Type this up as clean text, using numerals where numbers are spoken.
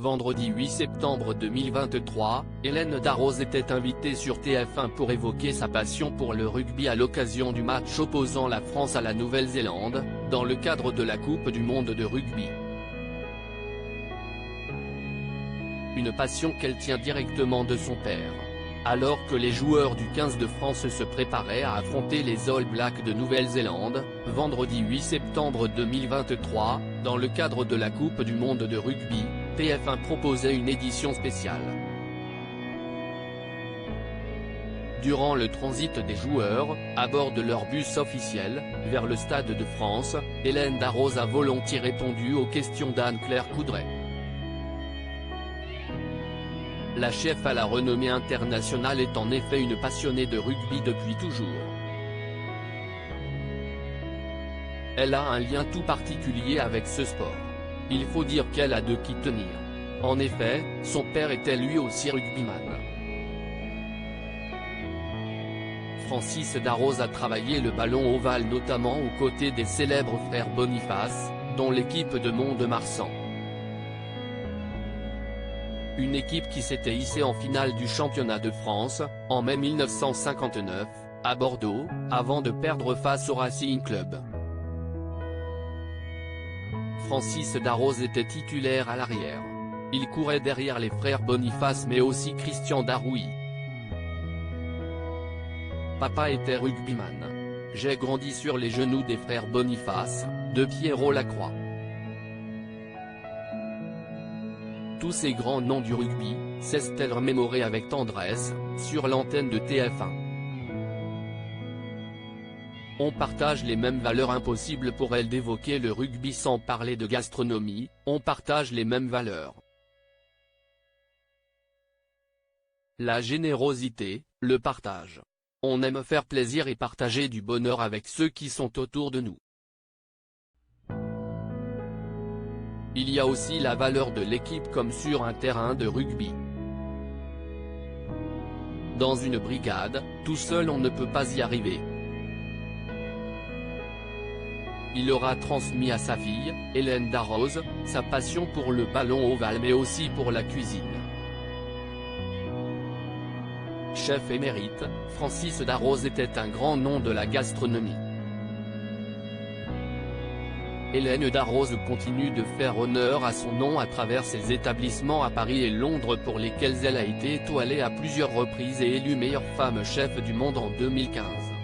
Vendredi 8 septembre 2023, Hélène Darroze était invitée sur TF1 pour évoquer sa passion pour le rugby à l'occasion du match opposant la France à la Nouvelle-Zélande, dans le cadre de la Coupe du monde de rugby. Une passion qu'elle tient directement de son père. Alors que les joueurs du 15 de France se préparaient à affronter les All Blacks de Nouvelle-Zélande, vendredi 8 septembre 2023, dans le cadre de la Coupe du monde de rugby, TF1 proposait une édition spéciale. Durant le transit des joueurs, à bord de leur bus officiel, vers le Stade de France, Hélène Darroze a volontiers répondu aux questions d'Anne-Claire Coudray. La chef à la renommée internationale est en effet une passionnée de rugby depuis toujours. Elle a un lien tout particulier avec ce sport. Il faut dire qu'elle a de qui tenir. En effet, son père était lui aussi rugbyman. Francis Darroze a travaillé le ballon ovale notamment aux côtés des célèbres frères Boniface, dont l'équipe de Mont-de-Marsan. Une équipe qui s'était hissée en finale du championnat de France, en mai 1959, à Bordeaux, avant de perdre face au Racing Club. Francis Darroze était titulaire à l'arrière. Il courait derrière les frères Boniface mais aussi Christian Darouy. Papa était rugbyman. J'ai grandi sur les genoux des frères Boniface, de Pierrot Lacroix. Tous ces grands noms du rugby, s'est-elle remémorée avec tendresse, sur l'antenne de TF1. On partage les mêmes valeurs, impossible pour elle d'évoquer le rugby sans parler de gastronomie, on partage les mêmes valeurs. La générosité, le partage. On aime faire plaisir et partager du bonheur avec ceux qui sont autour de nous. Il y a aussi la valeur de l'équipe comme sur un terrain de rugby. Dans une brigade, tout seul on ne peut pas y arriver. Il aura transmis à sa fille, Hélène Darroze, sa passion pour le ballon ovale mais aussi pour la cuisine. Chef émérite, Francis Darroze était un grand nom de la gastronomie. Hélène Darroze continue de faire honneur à son nom à travers ses établissements à Paris et Londres pour lesquels elle a été étoilée à plusieurs reprises et élue meilleure femme chef du monde en 2015.